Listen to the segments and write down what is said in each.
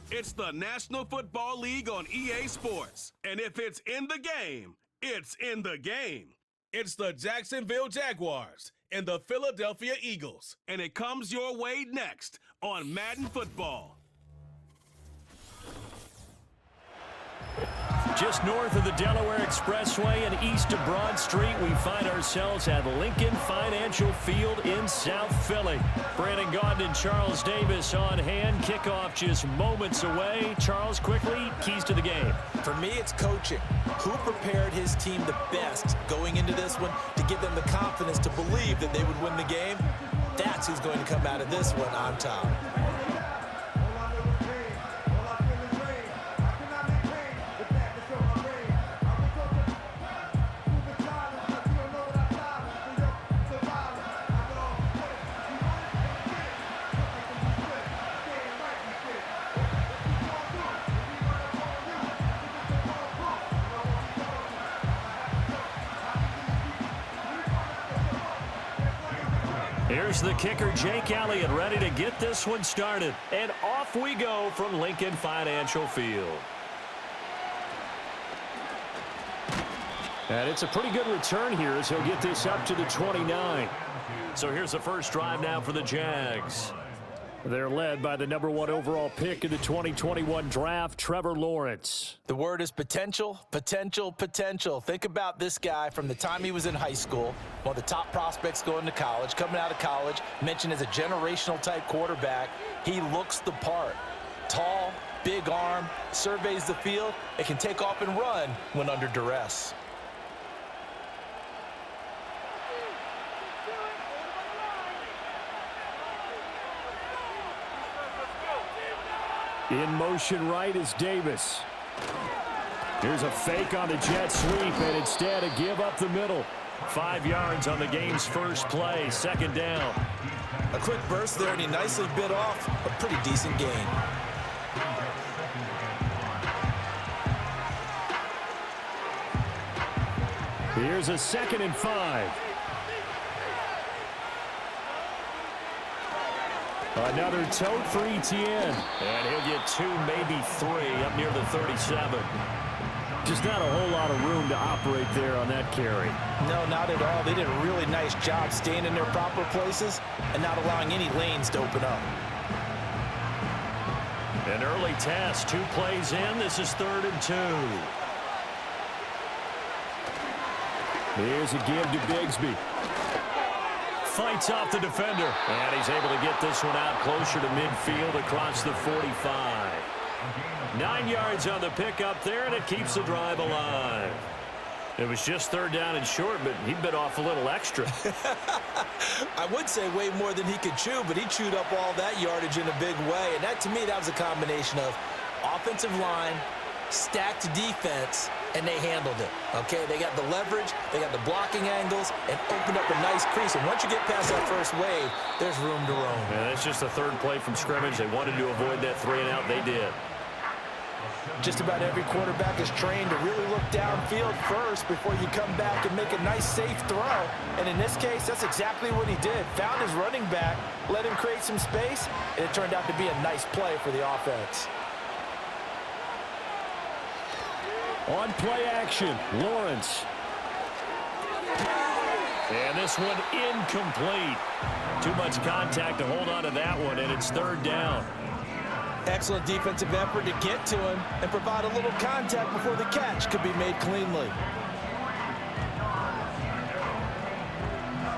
It's the National Football League on EA Sports. And if it's in the game, it's in the game. It's the Jacksonville Jaguars and the Philadelphia Eagles. And it comes your way next on Madden Football. Just north of the Delaware Expressway and east of Broad Street, we find ourselves at Lincoln Financial Field in South Philly. Brandon Gaudin and Charles Davis on hand. Kickoff just moments away. Charles, quickly, keys to the game. For me, it's coaching. Who prepared his team the best going into this one to give them the confidence to believe that they would win the game? That's who's going to come out of this one on top. Here's the kicker, Jake Elliott, ready to get this one started. And off we go from Lincoln Financial Field. And it's a pretty good return here as he'll get this up to the 29. So here's the first drive now for the Jags. They're led by the #1 overall pick in the 2021 draft, Trevor Lawrence. The word is potential, potential, potential. Think about this guy from the time he was in high school, one of the top prospects going to college, coming out of college, mentioned as a generational type quarterback. He looks the part. Tall, big arm, surveys the field, and can take off and run when under duress. In motion right is Davis. Here's a fake on the jet sweep, and instead a give up the middle. 5 yards on the game's first play, second down. A quick burst there, and he nicely bit off a pretty decent gain. Here's a 2nd and 5. Another tote for Etienne. And he'll get 2, maybe 3 up near the 37. Just not a whole lot of room to operate there on that carry. No, not at all. They did a really nice job staying in their proper places and not allowing any lanes to open up. An early test, 2 plays in. This is 3rd and 2. Here's a give to Bigsby. Fights off the defender. And he's able to get this one out closer to midfield across the 45. 9 yards on the pickup there, and it keeps the drive alive. It was just 3rd down and short, but he bit off a little extra. I would say way more than he could chew, but he chewed up all that yardage in a big way. And that, to me, that was a combination of offensive line, stacked defense, and they handled it. Okay, they got the leverage, they got the blocking angles, and opened up a nice crease. And once you get past that first wave, there's room to roam. Yeah, that's just the 3rd play from scrimmage. They wanted to avoid that 3-and-out. They did. Just about every quarterback is trained to really look downfield first before you come back and make a nice, safe throw. And in this case, that's exactly what he did. Found his running back, let him create some space, and it turned out to be a nice play for the offense. On play action, Lawrence. And this one incomplete. Too much contact to hold on to that one, and it's 3rd down. Excellent defensive effort to get to him and provide a little contact before the catch could be made cleanly.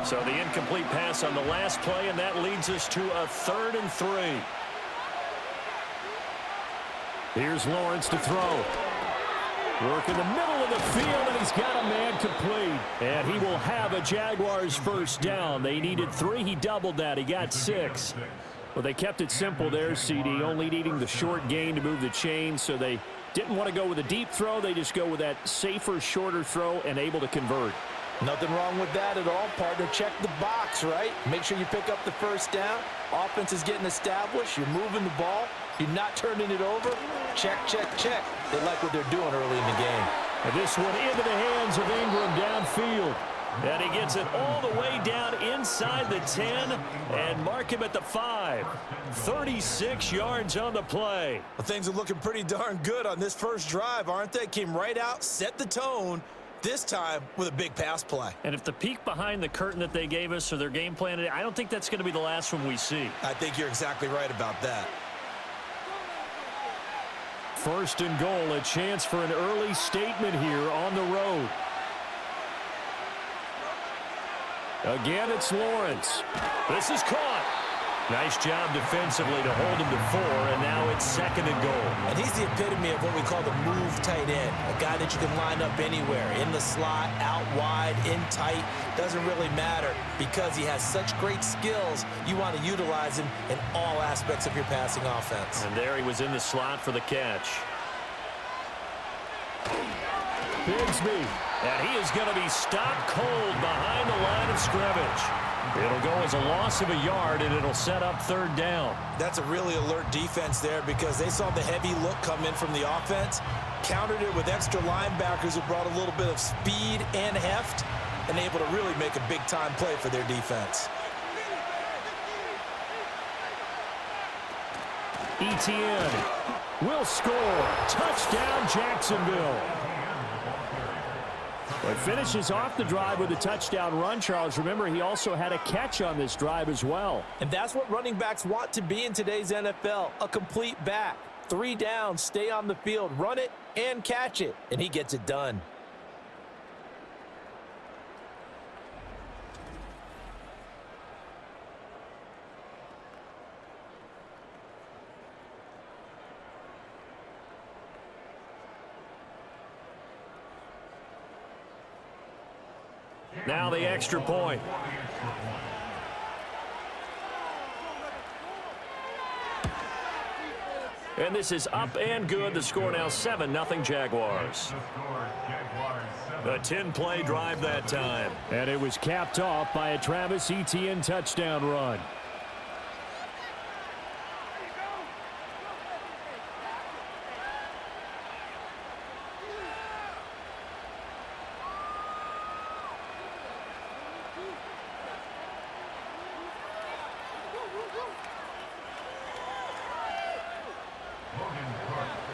So the incomplete pass on the last play, and that leads us to a 3rd and 3. Here's Lawrence to throw. Work in the middle of the field, and he's got a man complete. And he will have a Jaguars first down. They needed 3. He doubled that. He got 6. Well, they kept it simple there, CD, only needing the short gain to move the chain, so they didn't want to go with a deep throw. They just go with that safer, shorter throw and able to convert. Nothing wrong with that at all, partner. Check the box, right? Make sure you pick up the first down. Offense is getting established. You're moving the ball. You're not turning it over. Check, check, check. They like what they're doing early in the game. And this one into the hands of Ingram downfield. And he gets it all the way down inside the 10 and mark him at the 5. 36 yards on the play. Well, things are looking pretty darn good on this first drive, aren't they? Came right out, set the tone, this time with a big pass play. And if the peek behind the curtain that they gave us or their game plan, I don't think that's going to be the last one we see. I think you're exactly right about that. First and goal, a chance for an early statement here on the road. Again, it's Lawrence. This is caught. Nice job defensively to hold him to 4, and now it's second and goal. And he's the epitome of what we call the move tight end, a guy that you can line up anywhere, in the slot, out wide, in tight, doesn't really matter because he has such great skills. You want to utilize him in all aspects of your passing offense. And there he was in the slot for the catch. Bigsby, and he is going to be stopped cold behind the line of scrimmage. It'll go as a loss of a yard, and it'll set up third down. That's a really alert defense there because they saw the heavy look come in from the offense, countered it with extra linebackers who brought a little bit of speed and heft, and able to really make a big-time play for their defense. Etienne will score. Touchdown, Jacksonville. Well, finishes off the drive with a touchdown run, Charles. Remember, he also had a catch on this drive as well. And that's what running backs want to be in today's NFL, a complete back. 3 downs, stay on the field, run it, and catch it. And he gets it done. Now the extra point. And this is up and good. The score now 7-0 Jaguars. A 10-play drive that time. And it was capped off by a Travis Etienne touchdown run.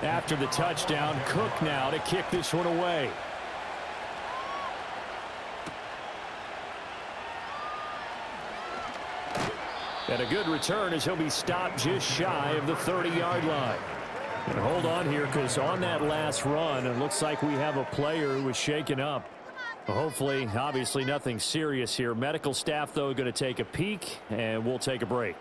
After the touchdown, Cook now to kick this one away. And a good return as he'll be stopped just shy of the 30-yard line. And hold on here because on that last run, it looks like we have a player who was shaken up. Hopefully, obviously nothing serious here. Medical staff, though, going to take a peek, and we'll take a break.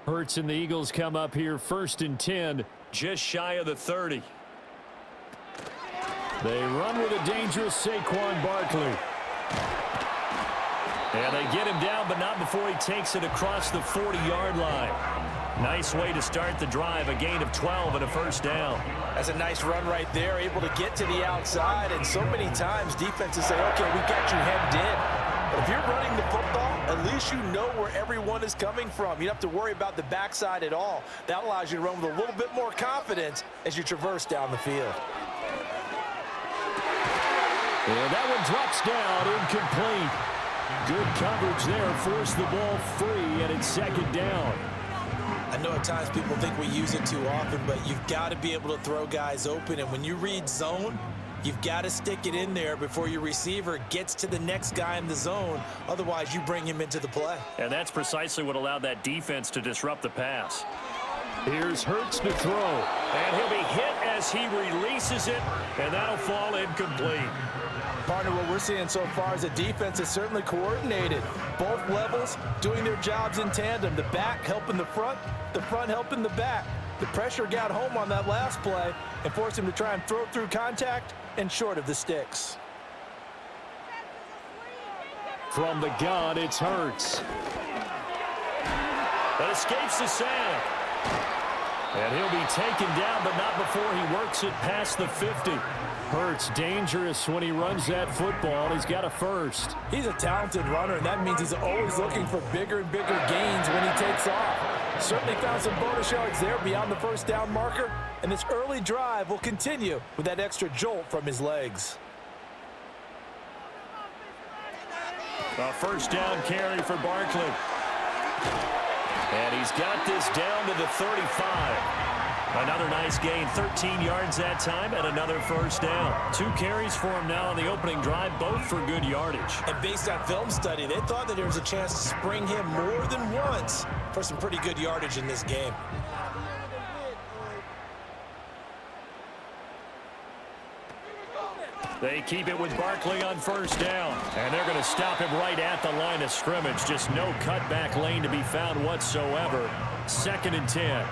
Hurts and the Eagles come up here first and 10, just shy of the 30. They run with a dangerous Saquon Barkley. And they get him down, but not before he takes it across the 40-yard line. Nice way to start the drive, a gain of 12 and a first down. That's a nice run right there, able to get to the outside, and so many times defenses say, okay, we got you hemmed in. But if you're running the football, at least you know where everyone is coming from. You don't have to worry about the backside at all. That allows you to run with a little bit more confidence as you traverse down the field. And that one drops down, incomplete. Good coverage there, forced the ball free, and it's second down. I know at times people think we use it too often, but you've got to be able to throw guys open. And when you read zone, you've got to stick it in there before your receiver gets to the next guy in the zone. Otherwise, you bring him into the play. And that's precisely what allowed that defense to disrupt the pass. Here's Hurts to throw. And he'll be hit as he releases it, and that'll fall incomplete. Partner, what we're seeing so far is a defense is certainly coordinated. Both levels doing their jobs in tandem. The back helping the front helping the back. The pressure got home on that last play and forced him to try and throw through contact and short of the sticks. From the gun, it's Hurts. That escapes the sack. And he'll be taken down, but not before he works it past the 50. Hurts dangerous when he runs that football. He's got a first. He's a talented runner, and that means he's always looking for bigger and bigger gains when he takes off. Certainly found some bonus yards there beyond the first down marker, and this early drive will continue with that extra jolt from his legs. A first down carry for Barkley. And he's got this down to the 35. Another nice gain, 13 yards that time, and another first down. 2 carries for him now on the opening drive, both for good yardage. And based on film study, they thought that there was a chance to spring him more than once for some pretty good yardage in this game. They keep it with Barkley on first down. And they're going to stop him right at the line of scrimmage. Just no cutback lane to be found whatsoever. 2nd and 10.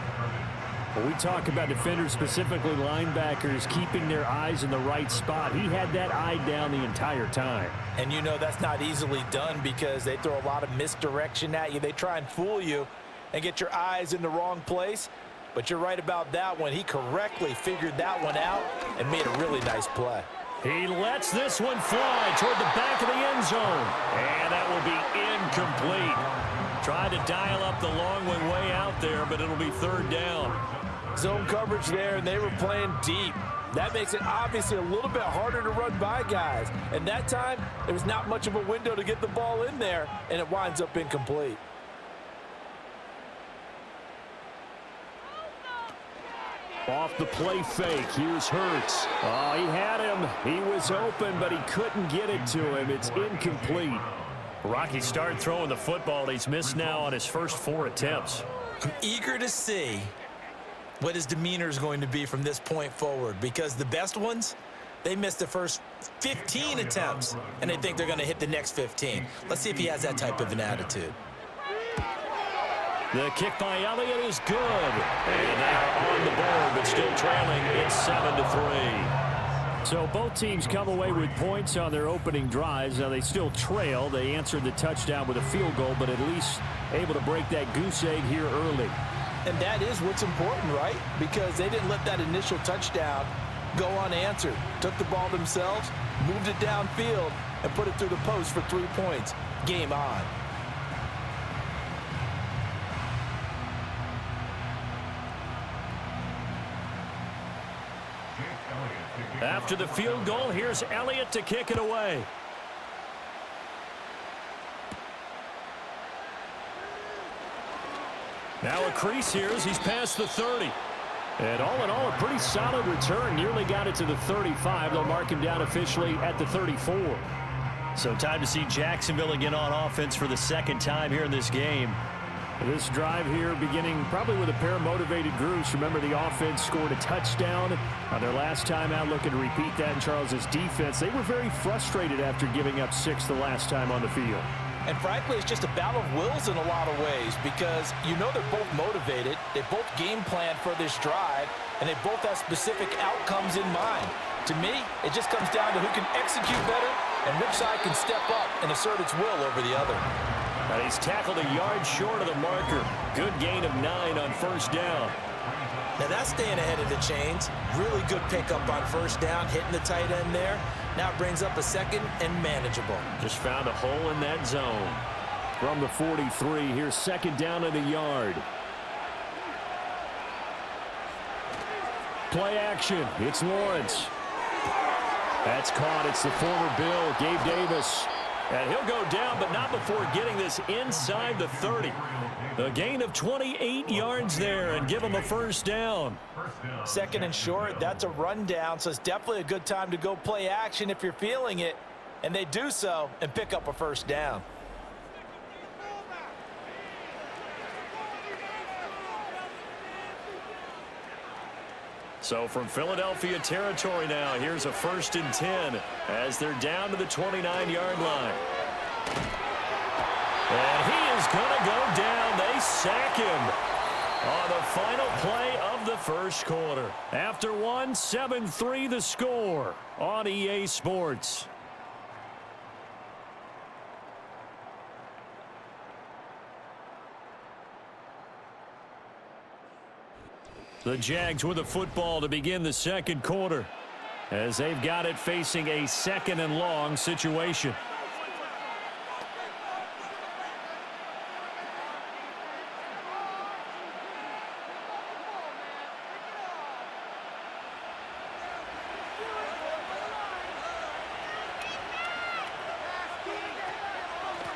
When we talk about defenders, specifically linebackers, keeping their eyes in the right spot, he had that eye down the entire time. And you know that's not easily done because they throw a lot of misdirection at you. They try and fool you and get your eyes in the wrong place. But you're right about that one. He correctly figured that one out and made a really nice play. He lets this one fly toward the back of the end zone. And that will be incomplete. Tried to dial up the long one way out there, but it'll be 3rd down. Zone coverage there, and they were playing deep. That makes it obviously a little bit harder to run by guys. And that time, there was not much of a window to get the ball in there, and it winds up incomplete. Off the play fake, here's Hurts. Oh, he had him. He was open, but he couldn't get it to him. It's incomplete. Rocky started throwing the football. He's missed now on his first 4 attempts. I'm eager to see what his demeanor is going to be from this point forward, because the best ones, they missed the first 15 attempts, and they think they're going to hit the next 15. Let's see if he has that type of an attitude. The kick by Elliott is good. And they are on the board, but still trailing. It's 7-3. So both teams come away with points on their opening drives. Now they still trail. They answered the touchdown with a field goal, but at least able to break that goose egg here early. And that is what's important, right? Because they didn't let that initial touchdown go unanswered. Took the ball themselves, moved it downfield, and put it through the post for 3 points. Game on. After the field goal, here's Elliott to kick it away. Now a crease here as he's past the 30. And all in all, a pretty solid return. Nearly got it to the 35. They'll mark him down officially at the 34. So time to see Jacksonville again on offense for the 2nd time here in this game. This drive here beginning probably with a pair of motivated groups. Remember, the offense scored a touchdown on their last time out, looking to repeat that in Charles's defense. They were very frustrated after giving up 6 the last time on the field. And frankly, it's just a battle of wills in a lot of ways because you know they're both motivated. They both game plan for this drive, and they both have specific outcomes in mind. To me, it just comes down to who can execute better and which side can step up and assert its will over the other. And he's tackled a yard short of the marker. Good gain of 9 on first down. Now that's staying ahead of the chains. Really good pickup on first down, hitting the tight end there. Now it brings up a 2nd and manageable. Just found a hole in that zone. From the 43, here's 2nd down at a yard. Play action. It's Lawrence. That's caught. It's the former Bill, Gabe Davis. And he'll go down, but not before getting this inside the 30. A gain of 28 yards there and give him a first down. 2nd and short, that's a rundown, so it's definitely a good time to go play action if you're feeling it. And they do so and pick up a first down. So from Philadelphia territory now, here's a 1st and 10 as they're down to the 29-yard line. And he is going to go down. They sack him on the final play of the first quarter. After 7-3 the score on EA Sports. The Jags with the football to begin the second quarter, as they've got it facing a 2nd and long situation.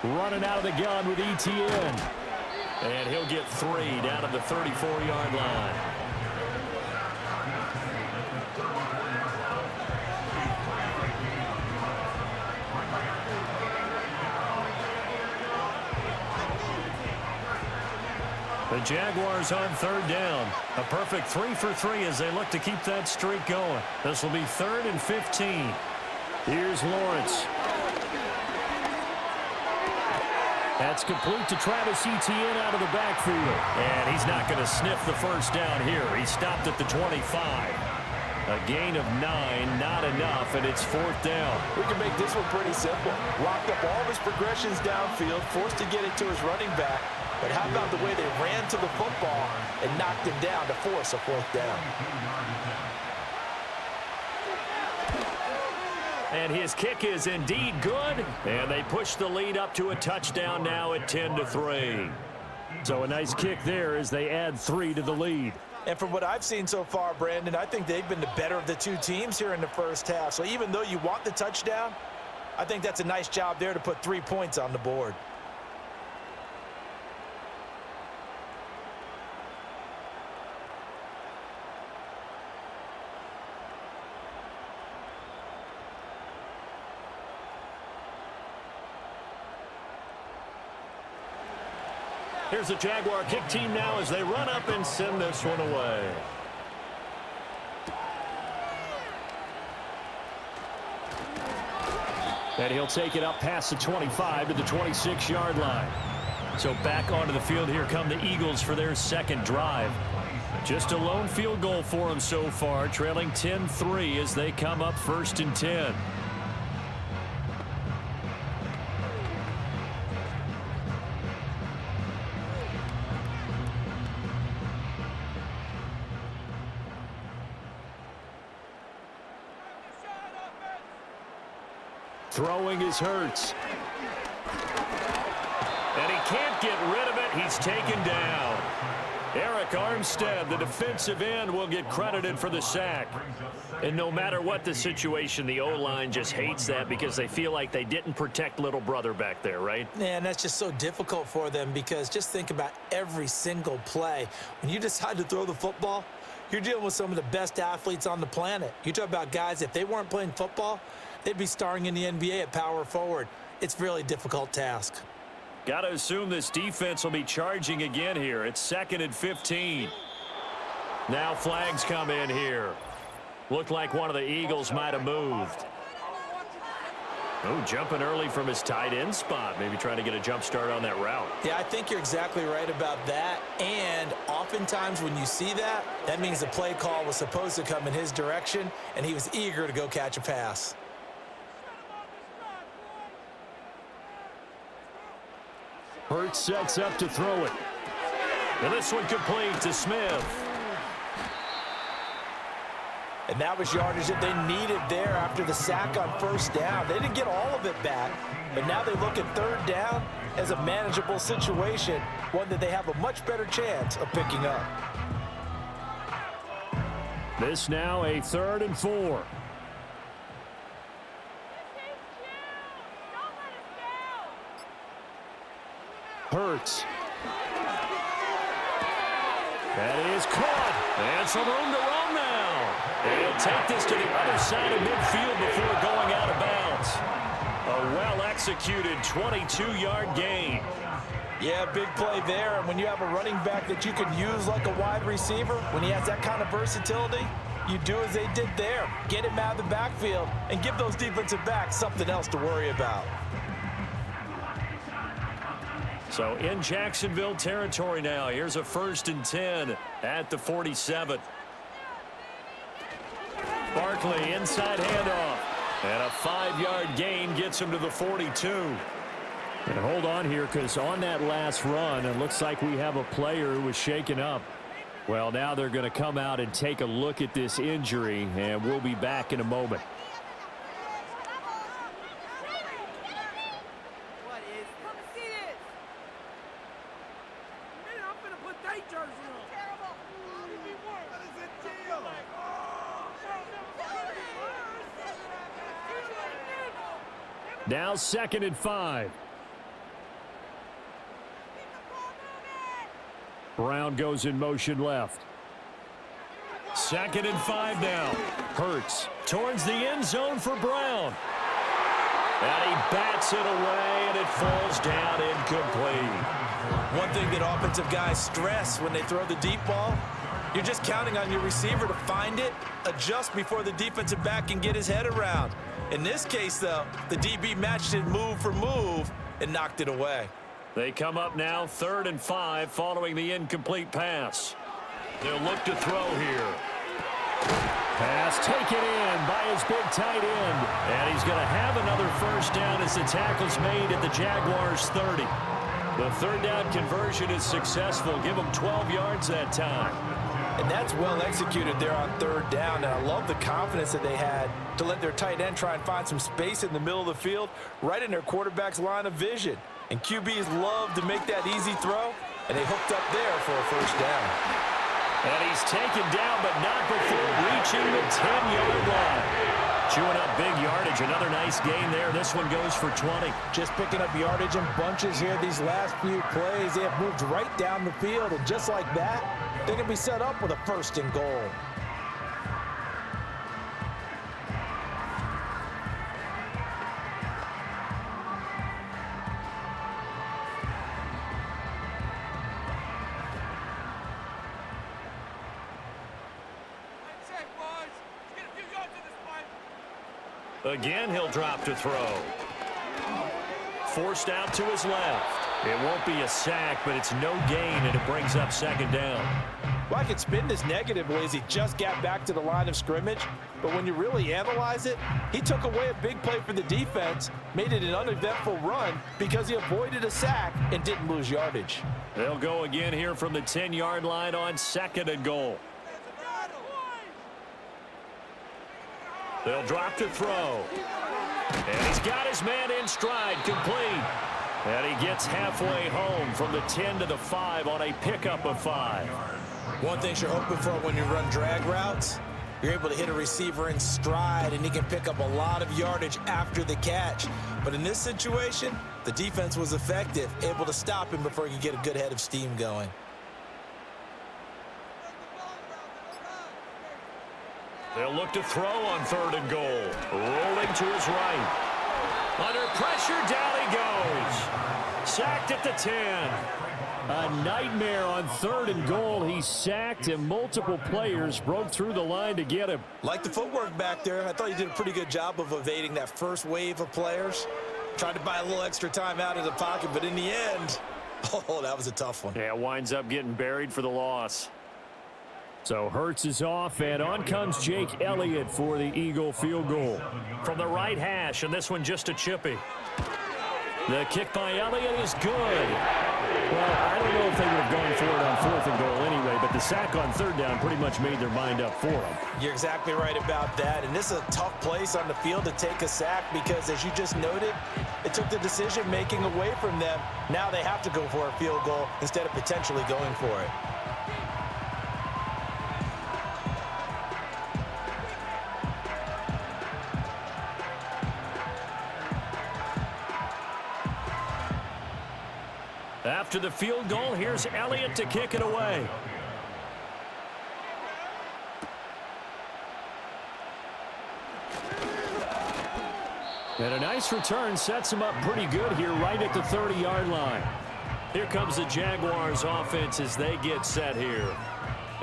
Running out of the gun with ETN. And he'll get 3 down at the 34-yard line. The Jaguars on 3rd down. A perfect 3 for 3 as they look to keep that streak going. This will be 3rd and 15. Here's Lawrence. That's complete to Travis Etienne out of the backfield. And he's not going to sniff the first down here. He stopped at the 25. A gain of 9, not enough, and it's 4th down. We can make this one pretty simple. Locked up all of his progressions downfield, forced to get it to his running back. But how about the way they ran to the football and knocked him down to force a 4th down? And his kick is indeed good. And they push the lead up to a touchdown now at 10-3. So a nice kick there as they add 3 to the lead. And from what I've seen so far, Brandon, I think they've been the better of the two teams here in the first half. So even though you want the touchdown, I think that's a nice job there to put 3 points on the board. Here's the Jaguar kick team now as they run up and send this one away. And he'll take it up past the 25 to the 26-yard line. So back onto the field here come the Eagles for their second drive. Just a lone field goal for them so far, trailing 10-3 as they come up 1st and 10. Throwing is Hurts. And he can't get rid of it. He's taken down. Eric Armstead, the defensive end, will get credited for the sack. And no matter what the situation, the O-line just hates that because they feel like they didn't protect little brother back there, right? Man, that's just so difficult for them because just think about every single play. When you decide to throw the football, you're dealing with some of the best athletes on the planet. You talk about guys, if they weren't playing football, they'd be starring in the NBA at power forward. It's a really difficult task. Got to assume this defense will be charging again here. It's 2nd and 15. Now flags come in here. Looked like one of the Eagles might have moved. Oh, jumping early from his tight end spot. Maybe trying to get a jump start on that route. Yeah, I think you're exactly right about that. And oftentimes when you see that, that means the play call was supposed to come in his direction, and he was eager to go catch a pass. Hurts sets up to throw it. And this one complete to Smith. And that was yardage that they needed there after the sack on 1st down. They didn't get all of it back, but now they look at 3rd down as a manageable situation, one that they have a much better chance of picking up. This now a 3rd and 4. Hurts. That is caught. And some room to run now. They'll take this to the other side of midfield before going out of bounds. A well-executed 22-yard gain. Yeah, big play there. And when you have a running back that you can use like a wide receiver, when he has that kind of versatility, you do as they did there. Get him out of the backfield and give those defensive backs something else to worry about. So in Jacksonville territory now. Here's a 1st and 10 at the 47. Barkley inside handoff. And a 5-yard gain gets him to the 42. And hold on here because on that last run, it looks like we have a player who was shaken up. Well, now they're going to come out and take a look at this injury, and we'll be back in a moment. Now 2nd and 5. Brown goes in motion left. 2nd and 5 now. Hurts towards the end zone for Brown. And he bats it away, and it falls down incomplete. One thing that offensive guys stress when they throw the deep ball, you're just counting on your receiver to find it, adjust before the defensive back can get his head around. In this case, though, the DB matched it move for move and knocked it away. They come up now 3rd and 5 following the incomplete pass. They'll look to throw here. Pass taken in by his big tight end. And he's going to have another first down as the tackle's made at the Jaguars' 30. The 3rd down conversion is successful. Give them 12 yards that time. And that's well executed there on 3rd down. And I love the confidence that they had to let their tight end try and find some space in the middle of the field, right in their quarterback's line of vision. And QBs love to make that easy throw, and they hooked up there for a first down. And he's taken down, but not before reaching the 10-yard line. Chewing up big yardage. Another nice gain there. This one goes for 20. Just picking up yardage in bunches here these last few plays. They have moved right down the field, and just like that, they can be set up with a 1st and goal. Again, he'll drop to throw. Forced out to his left. It won't be a sack, but it's no gain, and it brings up 2nd down. Well, I could spin this negatively as he just got back to the line of scrimmage, but when you really analyze it, he took away a big play for the defense, made it an uneventful run because he avoided a sack and didn't lose yardage. They'll go again here from the 10-yard line on 2nd and goal. They'll drop to throw. And he's got his man in stride, complete. And he gets halfway home from the 10 to the 5 on a pickup of 5. One thing you're hoping for when you run drag routes, you're able to hit a receiver in stride, and he can pick up a lot of yardage after the catch. But in this situation, the defense was effective, able to stop him before he could get a good head of steam going. They'll look to throw on 3rd and goal. Rolling to his right. Under pressure, down he goes. Sacked at the 10. A nightmare on 3rd and goal. He's sacked, and multiple players broke through the line to get him. Like the footwork back there, I thought he did a pretty good job of evading that first wave of players. Tried to buy a little extra time out of the pocket, but in the end, oh, that was a tough one. Yeah, winds up getting buried for the loss. So Hurts is off, and on comes Jake Elliott for the Eagle field goal. From the right hash, and this one just a chippy. The kick by Elliott is good. Well, I don't know if they would have gone for it on 4th and goal anyway, but the sack on 3rd down pretty much made their mind up for them. You're exactly right about that, and this is a tough place on the field to take a sack because, as you just noted, it took the decision-making away from them. Now they have to go for a field goal instead of potentially going for it. After the field goal, here's Elliott to kick it away. And a nice return sets him up pretty good here right at the 30-yard line. Here comes the Jaguars offense as they get set here.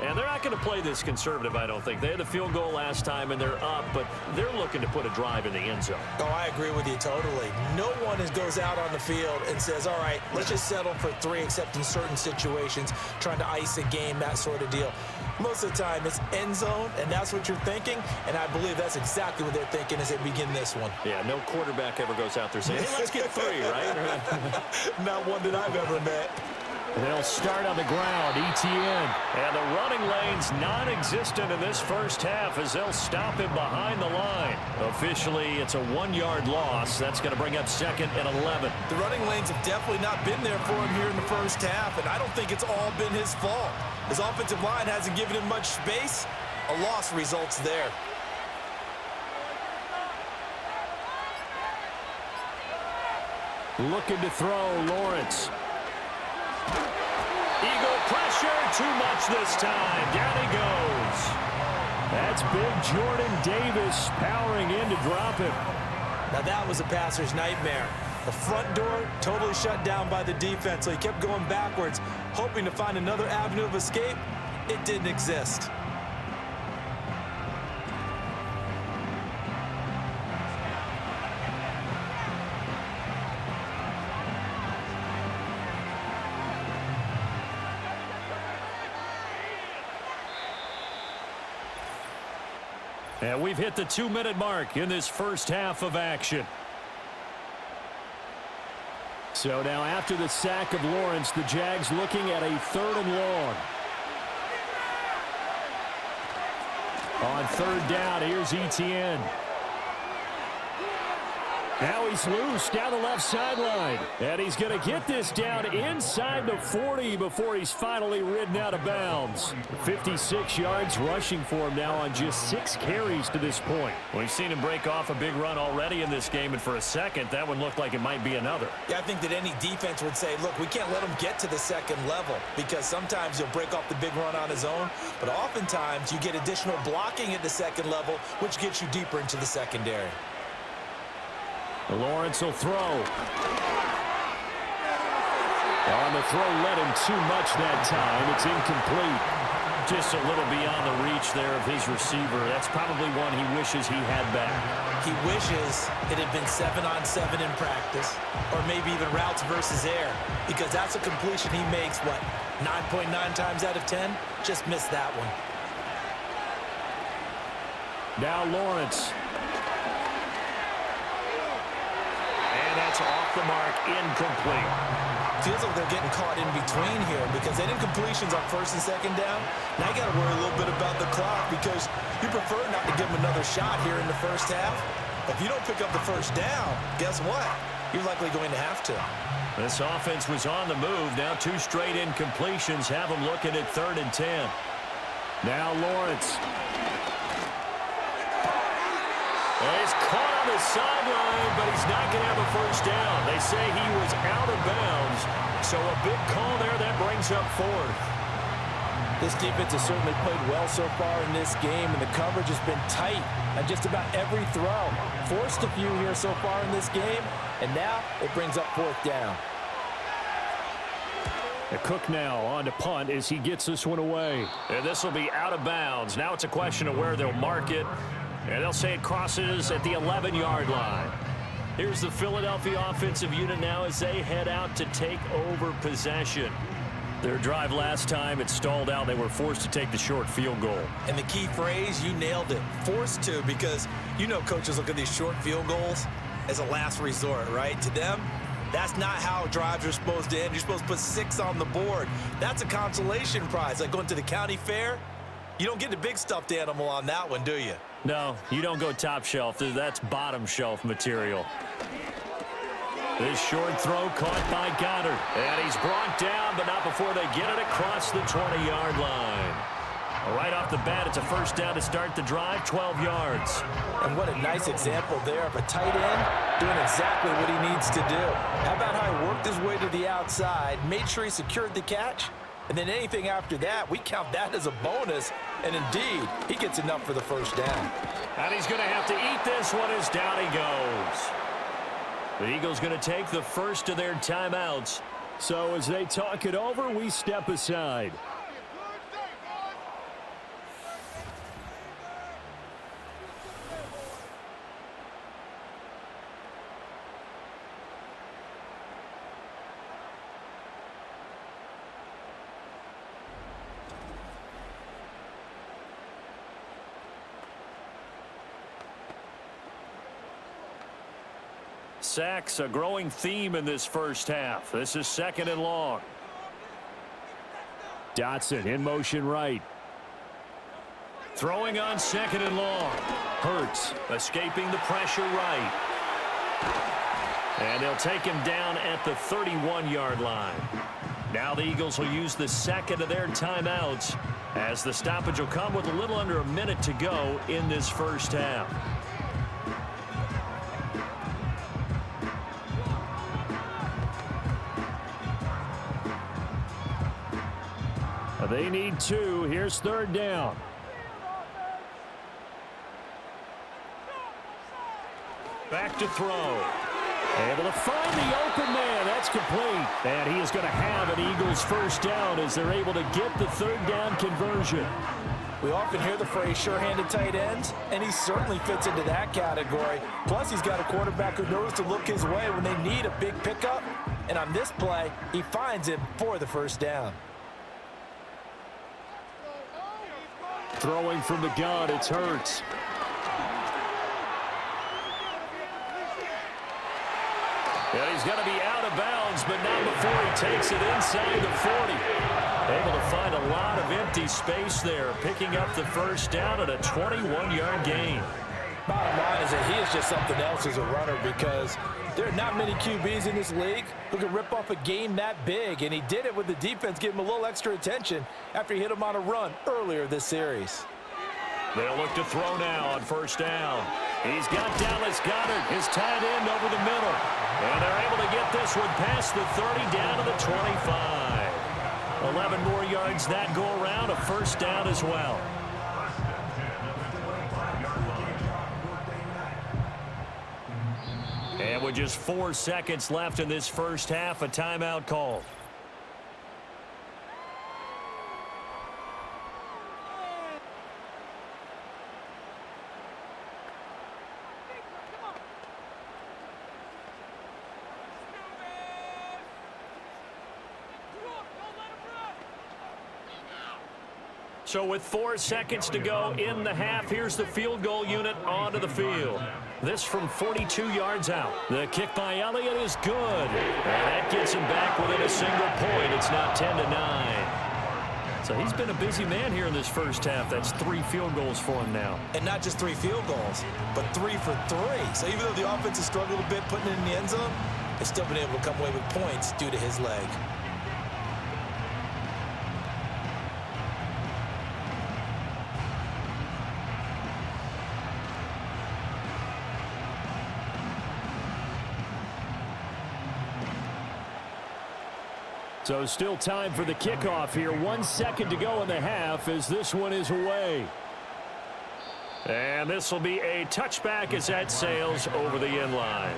And they're not going to play this conservative, I don't think. They had the field goal last time, and they're up, but they're looking to put a drive in the end zone. Oh, I agree with you totally. No one goes out on the field and says, all right, let's just settle for 3, except in certain situations, trying to ice a game, that sort of deal. Most of the time, it's end zone, and that's what you're thinking, and I believe that's exactly what they're thinking as they begin this one. Yeah, no quarterback ever goes out there saying, hey, let's get 3, right? Not one that I've ever met. They'll start on the ground. ETN. And the running lane's non-existent in this first half as they'll stop him behind the line. Officially, it's a 1-yard loss. That's going to bring up 2nd and 11. The running lanes have definitely not been there for him here in the first half, and I don't think it's all been his fault. His offensive line hasn't given him much space. A loss results there. Looking to throw, Lawrence. Eagle pressure, too much this time. Down he goes. That's big Jordan Davis powering in to drop him. Now that was a passer's nightmare. The front door totally shut down by the defense, so he kept going backwards, hoping to find another avenue of escape. It didn't exist. And we've hit the 2-minute mark in this first half of action. So now after the sack of Lawrence, the Jags looking at a 3rd and long. On 3rd down, here's ETN. Now he's loose down the left sideline. And he's going to get this down inside the 40 before he's finally ridden out of bounds. 56 yards rushing for him now on just 6 carries to this point. We've seen him break off a big run already in this game, and for a second, that one looked like it might be another. Yeah, I think that any defense would say, look, we can't let him get to the 2nd level because sometimes he'll break off the big run on his own, but oftentimes you get additional blocking at the 2nd level, which gets you deeper into the secondary. Lawrence will throw. On the throw, led him too much that time. It's incomplete. Just a little beyond the reach there of his receiver. That's probably one he wishes he had back. He wishes it had been 7-on-7 in practice, or maybe even routes versus air, because that's a completion he makes, what, 9.9 times out of 10? Just missed that one. Now Lawrence. That's off the mark, incomplete. Feels like they're getting caught in between here because they didn't completions on 1st and 2nd down. Now you got to worry a little bit about the clock because you prefer not to give them another shot here in the first half. If you don't pick up the 1st down, guess what? You're likely going to have to. This offense was on the move. Now 2 straight incompletions have them looking at 3rd and 10. Now Lawrence. He's caught on the sideline, but he's not going to have a 1st down. They say he was out of bounds, so a big call there that brings up 4th. This defense has certainly played well so far in this game, and the coverage has been tight on just about every throw. Forced a few here so far in this game, and now it brings up 4th down. The Cook now on to punt as he gets this one away. And this will be out of bounds. Now it's a question of where they'll mark it. And they'll say it crosses at the 11-yard line. Here's the Philadelphia offensive unit now as they head out to take over possession. Their drive last time, it stalled out. They were forced to take the short field goal. And the key phrase, you nailed it, forced to, because you know coaches look at these short field goals as a last resort, right? To them, that's not how drives are supposed to end. You're supposed to put 6 on the board. That's a consolation prize. Like going to the county fair, you don't get the big stuffed animal on that one, do you? No, you don't go top shelf. That's bottom shelf material. This short throw caught by Goddard. And he's brought down, but not before they get it across the 20-yard line. Right off the bat, it's a 1st down to start the drive, 12 yards. And what a nice example there of a tight end doing exactly what he needs to do. How about how he worked his way to the outside, made sure he secured the catch, and then anything after that, we count that as a bonus. And indeed, he gets enough for the 1st down. And he's going to have to eat this one as down he goes. The Eagles going to take the first of their timeouts. So as they talk it over, we step aside. Sacks, a growing theme in this first half. This is 2nd and long. Dotson in motion right. Throwing on 2nd and long. Hurts escaping the pressure right. And they'll take him down at the 31-yard line. Now the Eagles will use the second of their timeouts as the stoppage will come with a little under a minute to go in this first half. They need 2. Here's 3rd down. Back to throw. Able to find the open man. That's complete. And he is going to have an Eagles first down as they're able to get the 3rd down conversion. We often hear the phrase sure-handed tight ends, and he certainly fits into that category. Plus, he's got a quarterback who knows to look his way when they need a big pickup. And on this play, he finds it for the first down. Throwing from the gun, it's Hurts. And he's going to be out of bounds, but not before he takes it inside the 40. Able to find a lot of empty space there, picking up the first down at a 21-yard gain. Bottom line is that he is just something else as a runner because there are not many QBs in this league who can rip off a game that big, and he did it with the defense giving him a little extra attention after he hit him on a run earlier this series. They'll look to throw now on first down. He's got Dallas Goedert, his tight end, over the middle. And they're able to get this one past the 30 down to the 25. 11 more yards that go around, a first down as well. And with just 4 seconds left in this first half, a timeout called. So with 4 seconds to go in the half, here's the field goal unit onto the field. This from 42 yards out. The kick by Elliott is good. And that gets him back within a single point. It's now 10-9. So he's been a busy man here in this first half. That's 3 field goals for him now. And not just 3 field goals, but 3 for 3. So even though the offense has struggled a bit putting it in the end zone, they've still been able to come away with points due to his leg. So still time for the kickoff here. 1 second to go in the half as this one is away. And this will be a touchback as that sails over the end line.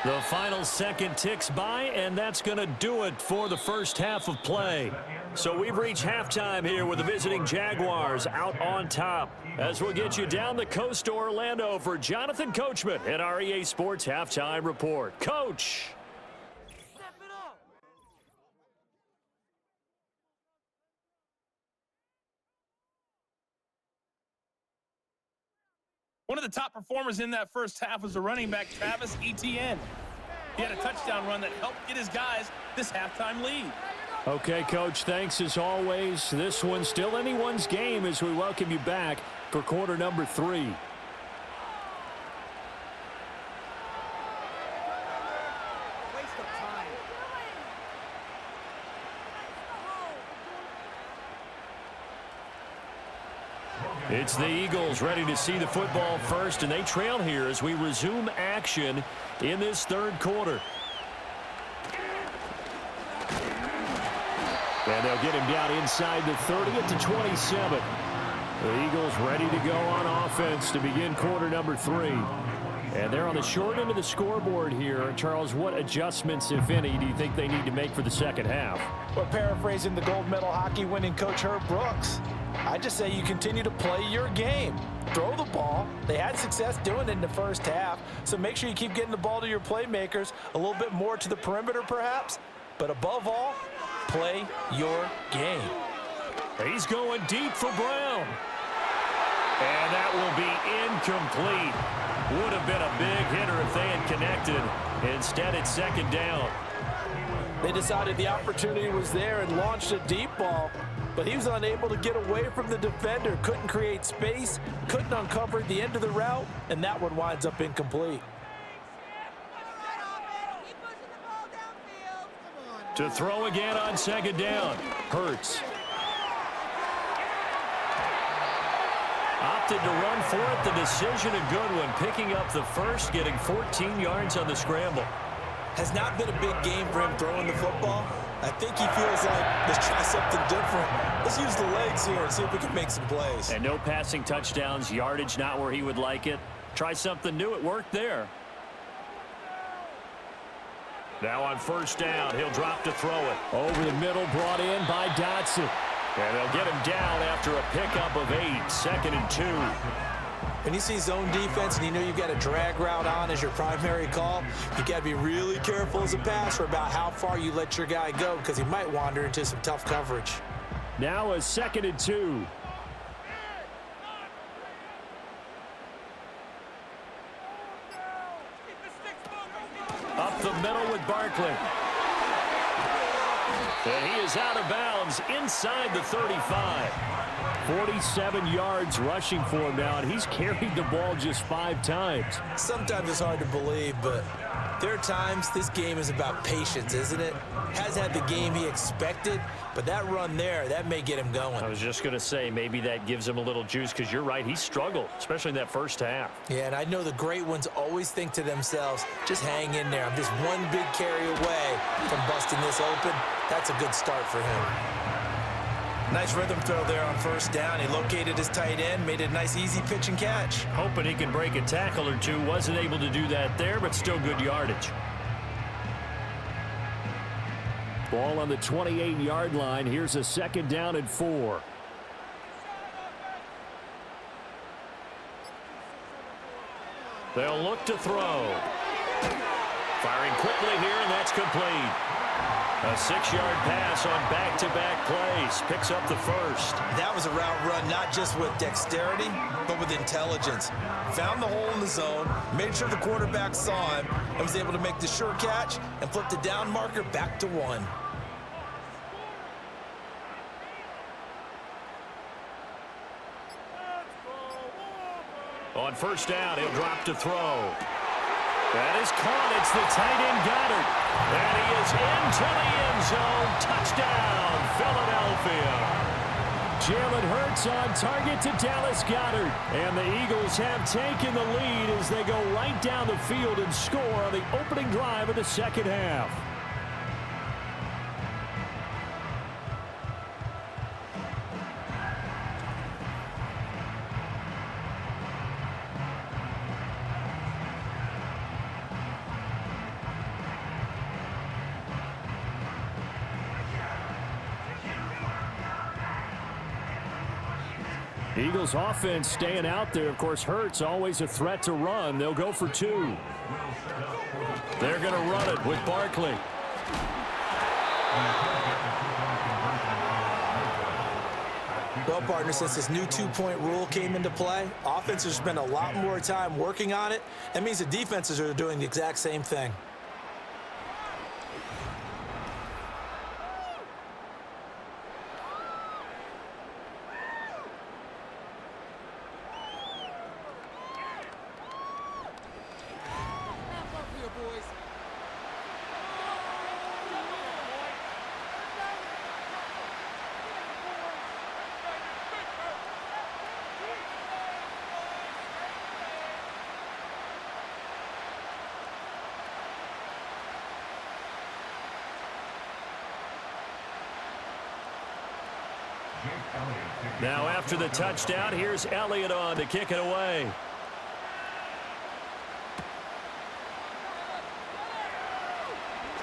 The final second ticks by, and that's going to do it for the first half of play. So we've reached halftime here with the visiting Jaguars out on top. As we'll get you down the coast to Orlando for Jonathan Coachman at our EA Sports Halftime Report. Coach! One of the top performers in that first half was the running back, Travis Etienne. He had a touchdown run that helped get his guys this halftime lead. Okay, Coach, thanks as always. This one's still anyone's game as we welcome you back for quarter number 3. It's the Eagles ready to see the football first, and they trail here as we resume action in this third quarter. And they'll get him down inside the 30 at the 27. The Eagles ready to go on offense to begin quarter number 3. And they're on the short end of the scoreboard here. Charles, what adjustments, if any, do you think they need to make for the second half? Well, paraphrasing the gold medal hockey winning coach Herb Brooks, I just say you continue to play your game. Throw the ball. They had success doing it in the first half, so make sure you keep getting the ball to your playmakers, a little bit more to the perimeter perhaps, but above all, play your game. He's going deep for Brown. And that will be incomplete. Would have been a big hitter if they had connected. Instead, it's second down. They decided the opportunity was there and launched a deep ball, but he was unable to get away from the defender, couldn't create space, couldn't uncover the end of the route, and that one winds up incomplete. To throw again on second down. Hurts. Opted to run for it. The decision a good one. Picking up the first, getting 14 yards on the scramble. Has not been a big game for him throwing the football. I think he feels like, let's try something different. Let's use the legs here and see if we can make some plays. And no passing touchdowns, yardage not where he would like it. Try something new. It worked there. Now on first down, he'll drop to throw it. Over the middle, brought in by Dotson. And they'll get him down after a pickup of 8, 2nd and 2. When you see zone defense and you know you've got a drag route on as your primary call, you got to be really careful as a passer about how far you let your guy go because he might wander into some tough coverage. Now a 2nd and 2. Up the middle with Barkley. And he is out of bounds inside the 35. 47 yards rushing for him now, and he's carried the ball just 5 times. Sometimes it's hard to believe, but there are times this game is about patience, isn't it? Has had the game he expected, but that run there, that may get him going. I was just going to say, maybe that gives him a little juice, because you're right, he struggled, especially in that first half. Yeah, and I know the great ones always think to themselves, just hang in there. I'm just one big carry away from busting this open. That's a good start for him. Nice rhythm throw there on first down. He located his tight end, made it a nice, easy pitch and catch. Hoping he can break a tackle or two. Wasn't able to do that there, but still good yardage. Ball on the 28-yard line. Here's a 2nd down and 4. They'll look to throw. Firing quickly here, and that's complete. A 6-yard pass on back-to-back plays. Picks up the first. That was a route run not just with dexterity, but with intelligence. Found the hole in the zone, made sure the quarterback saw him, and was able to make the sure catch and flip the down marker back to 1. On first down, he'll drop to throw. That is caught. It's the tight end Goddard. And he is into the end zone. Touchdown, Philadelphia. Jalen Hurts on target to Dallas Goedert. And the Eagles have taken the lead as they go right down the field and score on the opening drive of the second half. Eagles offense staying out there. Of course, Hurts always a threat to run. They'll go for 2. They're going to run it with Barkley. Well, partner, since this new 2-point rule came into play, offenses spend a lot more time working on it. That means the defenses are doing the exact same thing. Now after the touchdown, here's Elliott on to kick it away.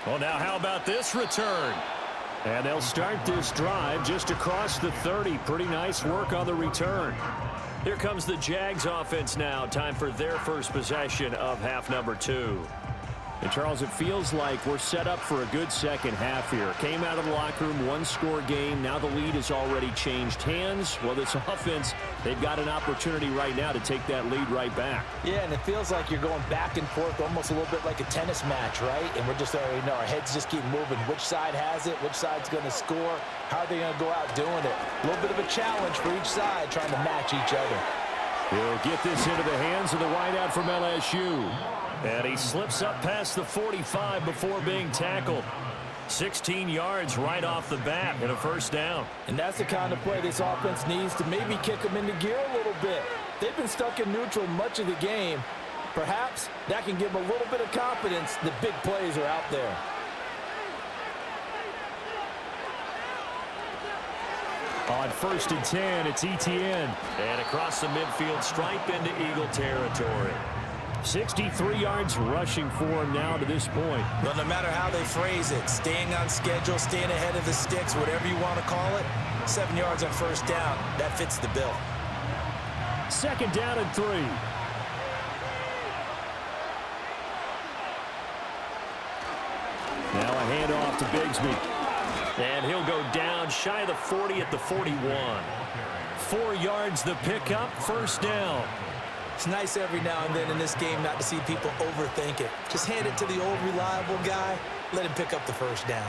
Well, now how about this return? And they'll start this drive just across the 30. Pretty nice work on the return. Here comes the Jags offense now. Time for their first possession of half number 2. And, Charles, it feels like we're set up for a good second half here. Came out of the locker room, one-score game. Now the lead has already changed hands. Well, this offense, they've got an opportunity right now to take that lead right back. Yeah, and it feels like you're going back and forth almost a little bit like a tennis match, right? And we're just already know our heads just keep moving. Which side has it? Which side's going to score? How are they going to go out doing it? A little bit of a challenge for each side trying to match each other. He'll get this into the hands of the wideout from LSU. And he slips up past the 45 before being tackled. 16 yards right off the bat and a first down. And that's the kind of play this offense needs to maybe kick them into gear a little bit. They've been stuck in neutral much of the game. Perhaps that can give them a little bit of confidence that big plays are out there. On 1st and 10, it's Etienne. And across the midfield stripe into Eagle territory. 63 yards rushing for him now to this point. But no matter how they phrase it, staying on schedule, staying ahead of the sticks, whatever you want to call it, 7 yards on first down, that fits the bill. 2nd down and 3. Now a handoff to Bigsby. And he'll go down shy of the 40 at the 41. 4 yards the pickup, first down. It's nice every now and then in this game not to see people overthink it. Just hand it to the old reliable guy. Let him pick up the first down.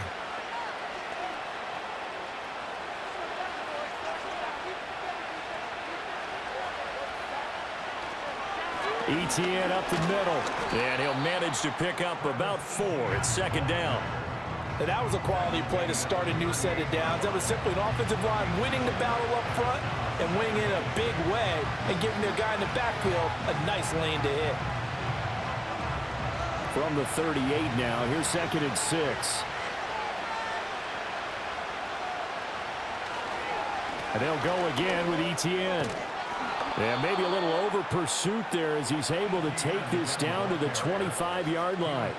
Etienne up the middle. And he'll manage to pick up about 4. It's 2nd down. And that was a quality play to start a new set of downs. That was simply an offensive line winning the battle up front and winning in a big way and giving their guy in the backfield a nice lane to hit. From the 38 now, here's 2nd and 6. And they'll go again with Etienne. And maybe a little over pursuit there as he's able to take this down to the 25-yard line.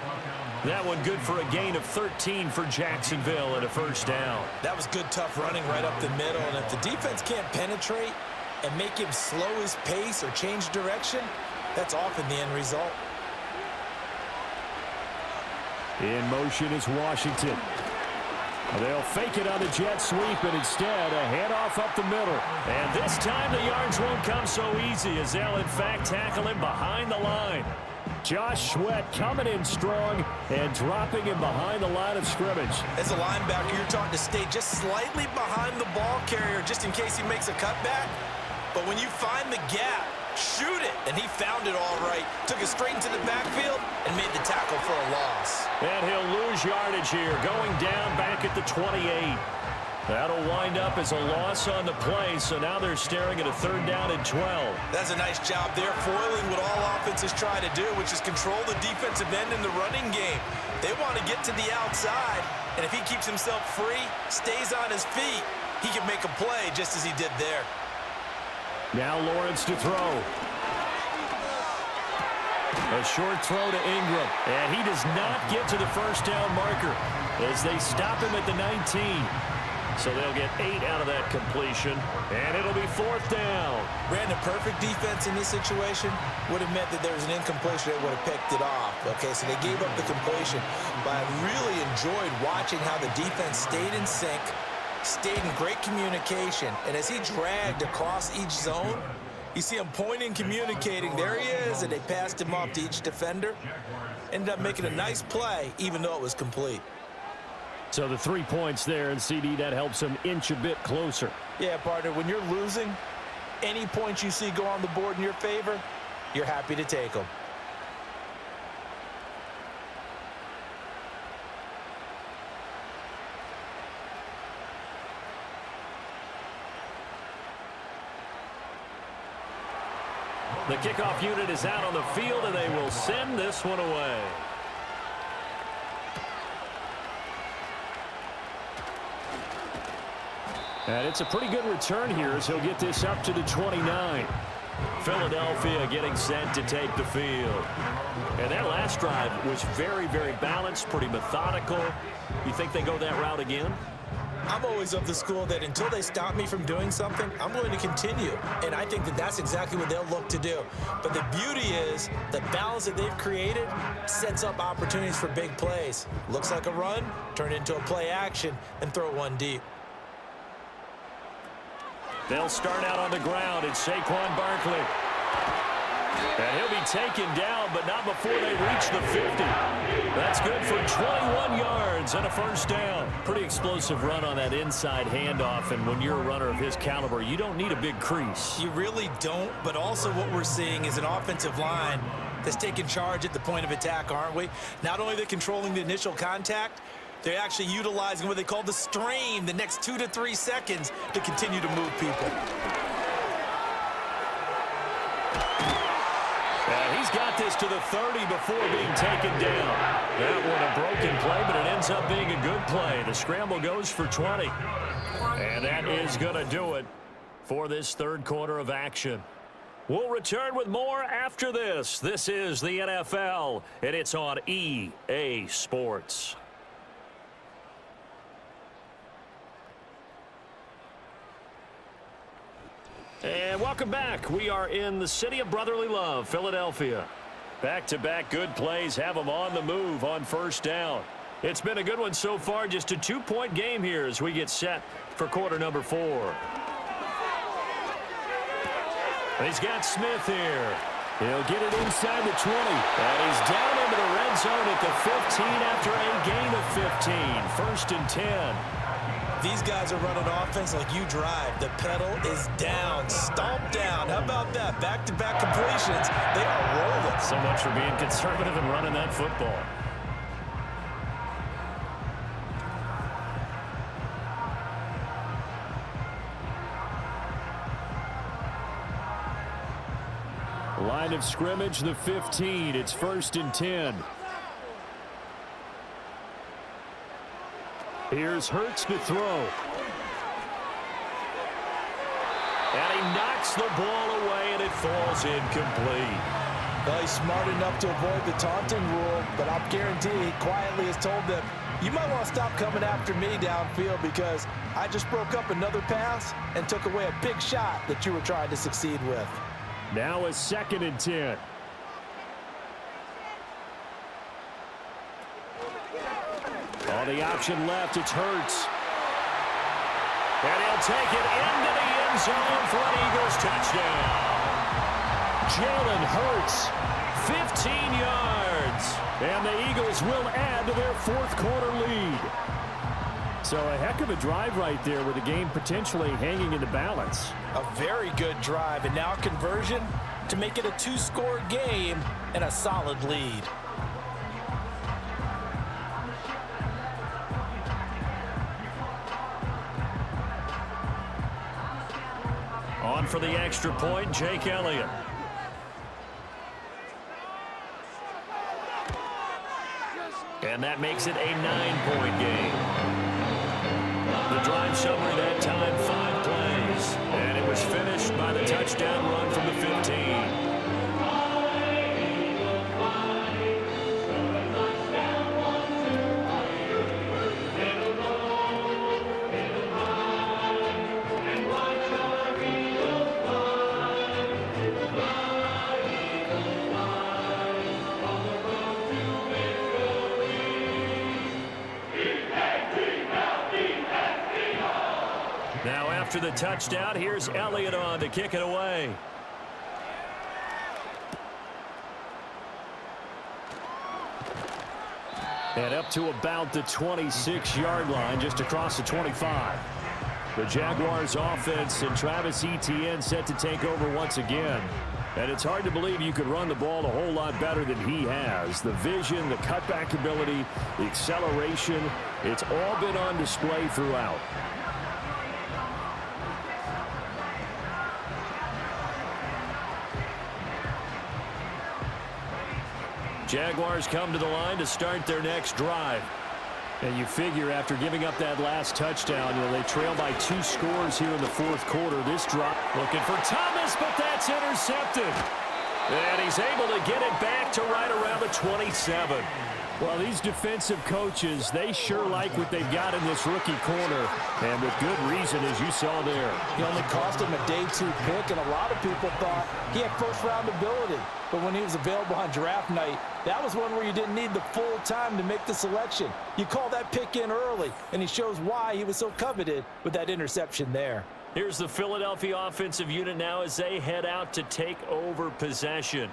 That one good for a gain of 13 for Jacksonville and a first down. That was good, tough running right up the middle. And if the defense can't penetrate and make him slow his pace or change direction, that's often the end result. In motion is Washington. They'll fake it on the jet sweep, and instead a handoff up the middle. And this time the yards won't come so easy as they'll in fact tackle him behind the line. Josh Sweat coming in strong and dropping him behind the line of scrimmage. As a linebacker, you're taught to stay just slightly behind the ball carrier just in case he makes a cutback. But when you find the gap, shoot it. And he found it all right. Took it straight into the backfield and made the tackle for a loss. And he'll lose yardage here, going down back at the 28. That'll wind up as a loss on the play, so now they're staring at a 3rd down and 12. That's a nice job there, foiling what all offenses try to do, which is control the defensive end in the running game. They want to get to the outside, and if he keeps himself free, stays on his feet, he can make a play just as he did there. Now Lawrence to throw. A short throw to Ingram, and he does not get to the first down marker as they stop him at the 19. So they'll get 8 out of that completion, and it'll be 4th down. Brandon, perfect defense in this situation would have meant that there was an incompletion that would have picked it off. Okay, so they gave up the completion, but I really enjoyed watching how the defense stayed in sync, stayed in great communication, and as he dragged across each zone, you see him pointing, communicating. There he is, and they passed him off to each defender. Ended up making a nice play, even though it was complete. So the 3 points there, and CD, that helps him inch a bit closer. Yeah, partner, when you're losing, any points you see go on the board in your favor, you're happy to take them. The kickoff unit is out on the field, and they will send this one away. And it's a pretty good return here as he'll get this up to the 29. Philadelphia getting set to take the field. And that last drive was very, very balanced, pretty methodical. You think they go that route again? I'm always of the school that until they stop me from doing something, I'm going to continue. And I think that that's exactly what they'll look to do. But the beauty is the balance that they've created sets up opportunities for big plays. Looks like a run, turn it into a play action, and throw one deep. They'll start out on the ground. It's Saquon Barkley. And he'll be taken down, but not before they reach the 50. That's good for 21 yards and a first down. Pretty explosive run on that inside handoff, and when you're a runner of his caliber, you don't need a big crease. You really don't, but also what we're seeing is an offensive line that's taking charge at the point of attack, aren't we? Not only are they controlling the initial contact, they're actually utilizing what they call the strain, the next 2 to 3 seconds, to continue to move people. And he's got this to the 30 before being taken down. That one a broken play, but it ends up being a good play. The scramble goes for 20. And that is going to do it for this third quarter of action. We'll return with more after this. This is the NFL, and it's on EA Sports. And welcome back. We are in the city of brotherly love, Philadelphia. Back-to-back good plays have them on the move on first down. It's been a good one so far, just a 2-point game here as we get set for quarter number 4. He's got Smith here. He'll get it inside the 20. And he's down into the red zone at the 15 after a gain of 15. First and 10. These guys are running offense like you drive. The pedal is down, stomp down. How about that? Back-to-back completions. They are rolling. So much for being conservative and running that football. Line of scrimmage, the 15. It's first and 10. Here's Hurts to throw. And he knocks the ball away, and it falls incomplete. Well, he's smart enough to avoid the taunting rule, but I'll guarantee he quietly has told them, you might want to stop coming after me downfield because I just broke up another pass and took away a big shot that you were trying to succeed with. Now a second and 10. On the option left, it's Hurts. And he'll take it into the end zone for an Eagles touchdown. Jalen Hurts, 15 yards. And the Eagles will add to their fourth quarter lead. So a heck of a drive right there with the game potentially hanging in the balance. A very good drive, and now conversion to make it a 2-score game and a solid lead. On for the extra point, Jake Elliott. And that makes it a 9-point game. The drive summary that time, 5 plays. And it was finished by the touchdown run from the 15. Now after the touchdown, here's Elliott on to kick it away. And up to about the 26-yard line, just across the 25. The Jaguars offense and Travis Etienne set to take over once again. And it's hard to believe you could run the ball a whole lot better than he has. The vision, the cutback ability, the acceleration, it's all been on display throughout. Jaguars come to the line to start their next drive. And you figure after giving up that last touchdown, they trail by 2 scores here in the fourth quarter. This drop looking for Thomas, but that's intercepted. And he's able to get it back to right around the 27. Well, these defensive coaches, they sure like what they've got in this rookie corner, and with good reason, as you saw there. He only cost him a day 2 pick, and a lot of people thought he had first-round ability. But when he was available on draft night, that was one where you didn't need the full time to make the selection. You call that pick in early, and he shows why he was so coveted with that interception there. Here's the Philadelphia offensive unit now as they head out to take over possession.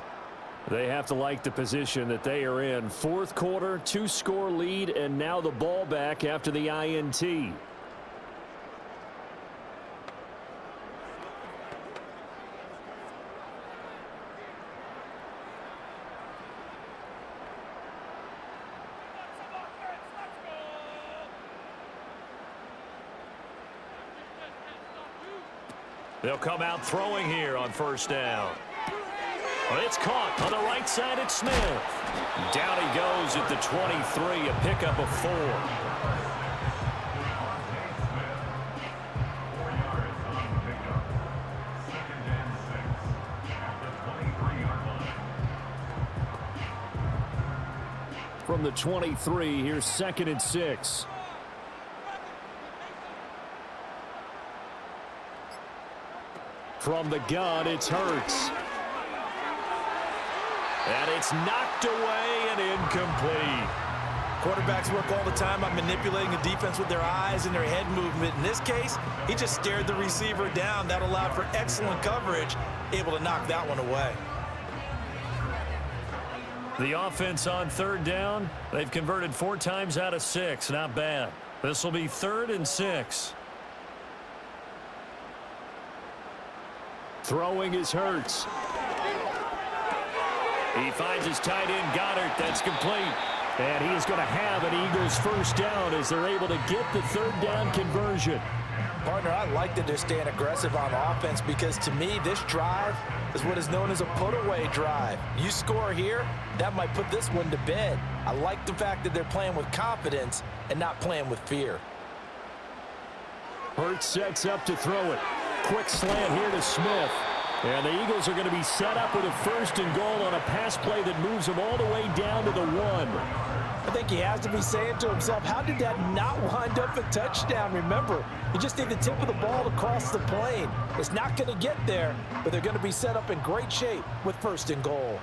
They have to like the position that they are in. Fourth quarter, 2-score lead, and now the ball back after the INT. They'll come out throwing here on first down. It's caught on the right side at Smith. Down he goes at the 23, a pickup of 4. From the 23, here's 2nd and 6. From the gun, it's Hurts. And it's knocked away and incomplete. Quarterbacks work all the time on manipulating the defense with their eyes and their head movement. In this case, he just stared the receiver down. That allowed for excellent coverage, able to knock that one away. The offense on 3rd down, they've converted 4 times out of 6. Not bad. This will be 3rd and 6. Throwing is Hurts. He finds his tight end, Goddard. That's complete. And he is going to have an Eagles first down as they're able to get the 3rd down conversion. Partner, I like that they're staying aggressive on offense because to me, this drive is what is known as a put-away drive. You score here, that might put this one to bed. I like the fact that they're playing with confidence and not playing with fear. Hurts sets up to throw it. Quick slant here to Smith. And the Eagles are going to be set up with a 1st and goal on a pass play that moves them all the way down to the 1. I think he has to be saying to himself, how did that not wind up a touchdown? Remember, you just need the tip of the ball to cross the plane. It's not going to get there, but they're going to be set up in great shape with 1st and goal.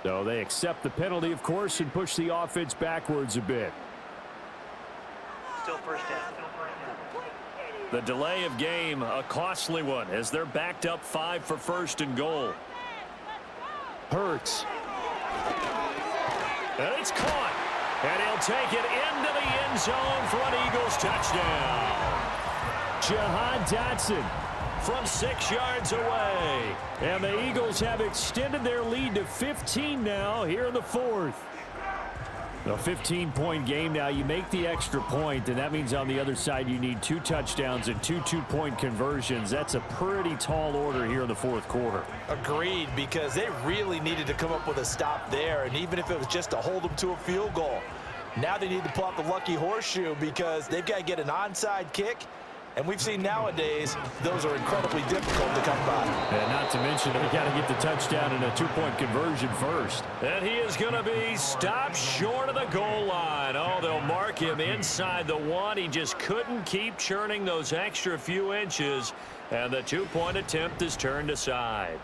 So they accept the penalty, of course, and push the offense backwards a bit. Still first down. The delay of game, a costly one, as they're backed up 5 for 1st and goal. Hurts. And it's caught. And he'll take it into the end zone for an Eagles touchdown. Jahan Dotson from 6 yards away. And the Eagles have extended their lead to 15 now here in the 4th. A 15-point game now. You make the extra point, and that means on the other side you need 2 touchdowns and 2 two-point conversions. That's a pretty tall order here in the 4th quarter. Agreed, because they really needed to come up with a stop there, and even if it was just to hold them to a field goal. Now they need to pull out the lucky horseshoe because they've got to get an onside kick. And we've seen nowadays, those are incredibly difficult to come by. And not to mention, we got to get the touchdown and a 2-point conversion first. And he is going to be stopped short of the goal line. Oh, they'll mark him inside the 1. He just couldn't keep churning those extra few inches. And the 2-point attempt is turned aside.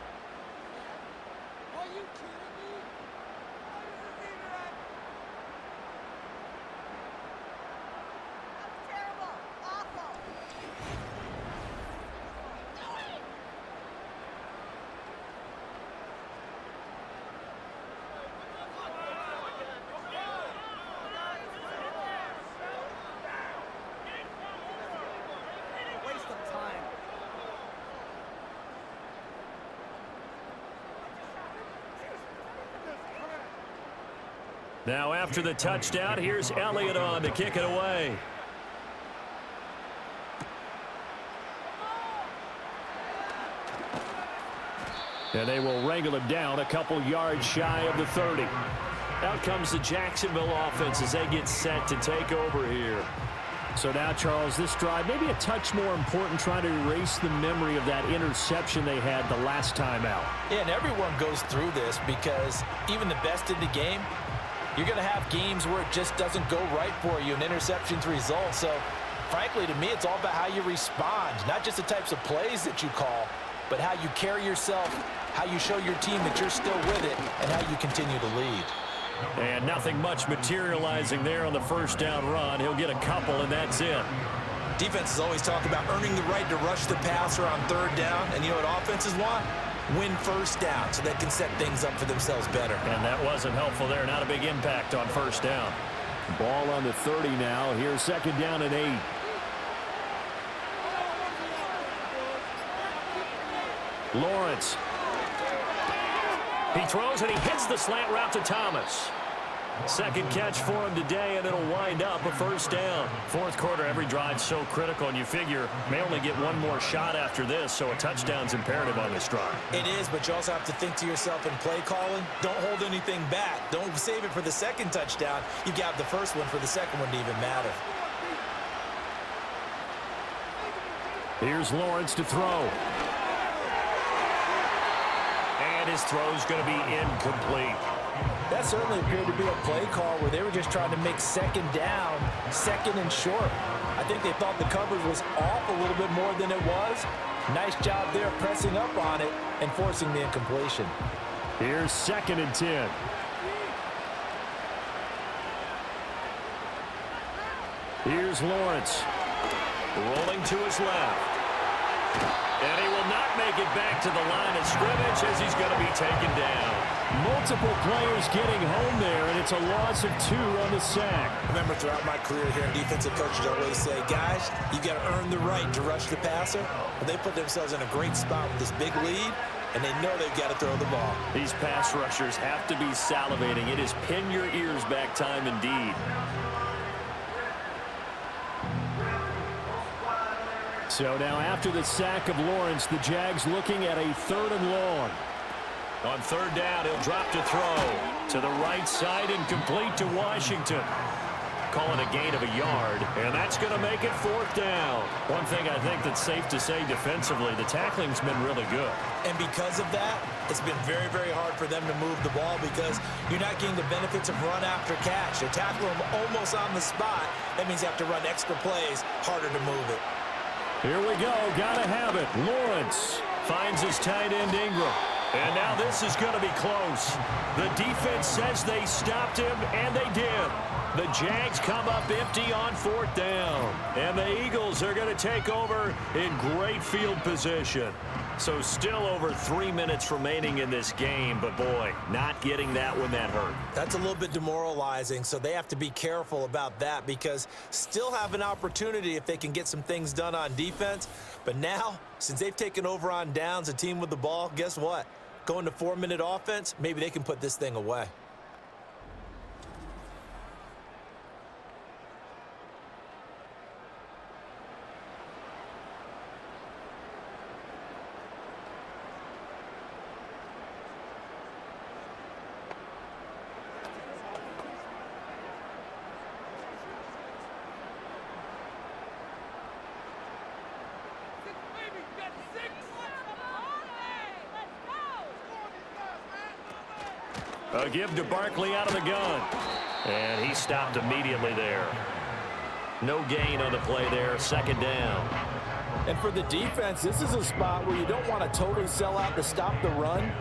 Now after the touchdown, here's Elliott on to kick it away. And they will wrangle him down a couple yards shy of the 30. Out comes the Jacksonville offense as they get set to take over here. So now, Charles, this drive maybe a touch more important, trying to erase the memory of that interception they had the last time out. Yeah, and everyone goes through this because even the best in the game, you're going to have games where it just doesn't go right for you and interceptions result. So, frankly, to me, it's all about how you respond, not just the types of plays that you call, but how you carry yourself, how you show your team that you're still with it, and how you continue to lead. And nothing much materializing there on the first down run. He'll get a couple, and that's it. Defenses always talk about earning the right to rush the passer on third down, and you know what offenses want? Win first down so they can set things up for themselves better. And that wasn't helpful there. Not a big impact on first down. Ball on the 30 now. Here's second down and 8. Lawrence. He throws and he hits the slant route to Thomas. Second catch for him today, and it'll wind up a first down. Fourth quarter, every drive's so critical, and you figure may only get one more shot after this, so a touchdown's imperative on this drive. It is, but you also have to think to yourself in play calling, don't hold anything back. Don't save it for the second touchdown. You got the first one for the second one to even matter. Here's Lawrence to throw. And his throw's going to be incomplete. That certainly appeared to be a play call where they were just trying to make second down, second and short. I think they thought the coverage was off a little bit more than it was. Nice job there pressing up on it and forcing the incompletion. Here's second and 10. Here's Lawrence. Rolling to his left. And he will not make it back to the line of scrimmage as he's going to be taken down. Multiple players getting home there, and it's a loss of 2 on the sack. I remember throughout my career here, defensive coaches always say, guys, you got to earn the right to rush the passer. But they put themselves in a great spot with this big lead, and they know they've got to throw the ball. These pass rushers have to be salivating. It is pin your ears back time indeed. So now after the sack of Lawrence, the Jags looking at a 3rd and long. On third down, he'll drop to throw. To the right side and complete to Washington. Calling a gain of a yard, and that's going to make it 4th down. One thing I think that's safe to say defensively, the tackling's been really good. And because of that, it's been very, very hard for them to move the ball because you're not getting the benefits of run after catch. They tackle them almost on the spot. That means you have to run extra plays, harder to move it. Here we go. Gotta have it. Lawrence finds his tight end Ingram. And now this is going to be close. The defense says they stopped him, and they did. The Jags come up empty on 4th down. And the Eagles are going to take over in great field position. So still over 3 minutes remaining in this game, but boy, not getting that one that hurt. That's a little bit demoralizing, so they have to be careful about that because still have an opportunity if they can get some things done on defense. But now, since they've taken over on downs, a team with the ball, guess what? Going to 4-minute offense, maybe they can put this thing away. A give to Barkley out of the gun. And he stopped immediately there. No gain on the play there. 2nd down. And for the defense, this is a spot where you don't want to totally sell out to stop the run,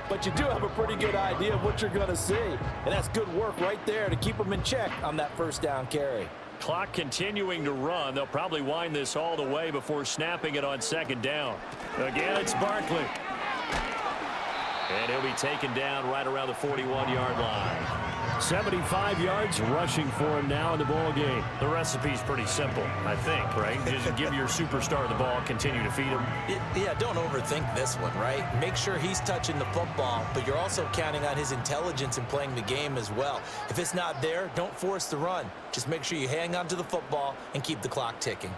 but you do have a pretty good idea of what you're going to see. And that's good work right there to keep them in check on that 1st down carry. Clock continuing to run. They'll probably wind this all the way before snapping it on 2nd down. Again, it's Barkley. And he'll be taken down right around the 41-yard line. 75 yards rushing for him now in the ball game. The recipe's pretty simple, I think, right? Just give your superstar the ball, continue to feed him. Yeah, don't overthink this one, right? Make sure he's touching the football, but you're also counting on his intelligence in playing the game as well. If it's not there, don't force the run. Just make sure you hang on to the football and keep the clock ticking.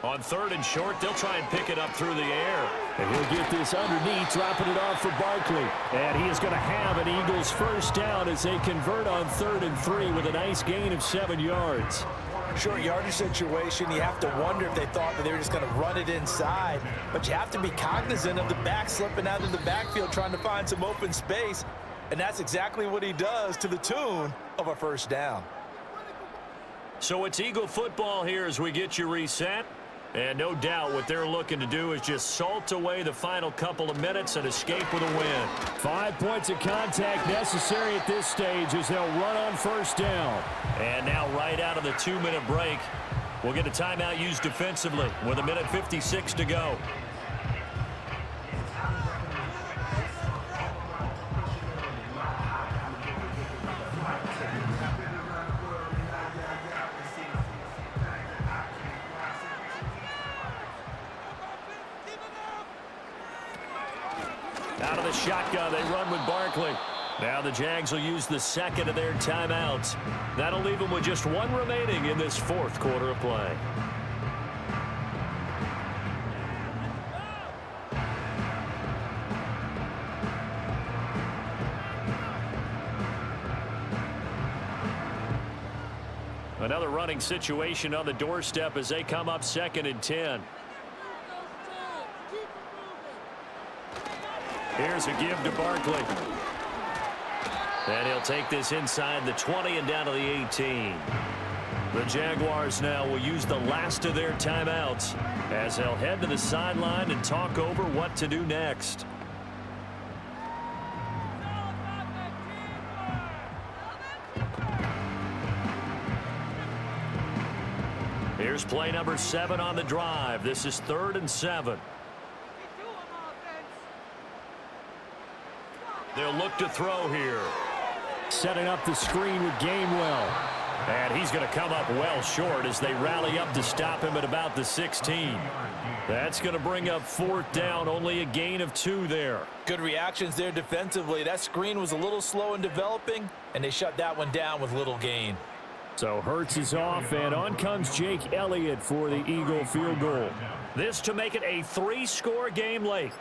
On 3rd and short, they'll try and pick it up through the air. And he'll get this underneath, dropping it off for Barkley. And he is going to have an Eagles first down as they convert on 3rd and 3 with a nice gain of 7 yards. Short yardage situation, you have to wonder if they thought that they were just going to run it inside. But you have to be cognizant of the back slipping out of the backfield trying to find some open space. And that's exactly what he does to the tune of a first down. So it's Eagle football here as we get you reset. And no doubt what they're looking to do is just salt away the final couple of minutes and escape with a win. 5 points of contact necessary at this stage as they'll run on first down. And now right out of the 2-minute break, we'll get a timeout used defensively with 1:56 to go. Out of the shotgun, they run with Barkley. Now the Jags will use the second of their timeouts. That'll leave them with just 1 remaining in this 4th quarter of play. Another running situation on the doorstep as they come up 2nd and 10. Here's a give to Barkley. And he'll take this inside the 20 and down to the 18. The Jaguars now will use the last of their timeouts as they'll head to the sideline and talk over what to do next. Here's play number 7 on the drive. This is 3rd and 7. They'll look to throw here. Setting up the screen with Gainwell. And he's going to come up well short as they rally up to stop him at about the 16. That's going to bring up 4th down, only a gain of 2 there. Good reactions there defensively. That screen was a little slow in developing, and they shut that one down with little gain. So Hurts is off, and on comes Jake Elliott for the Eagle field goal. This to make it a 3-score game late.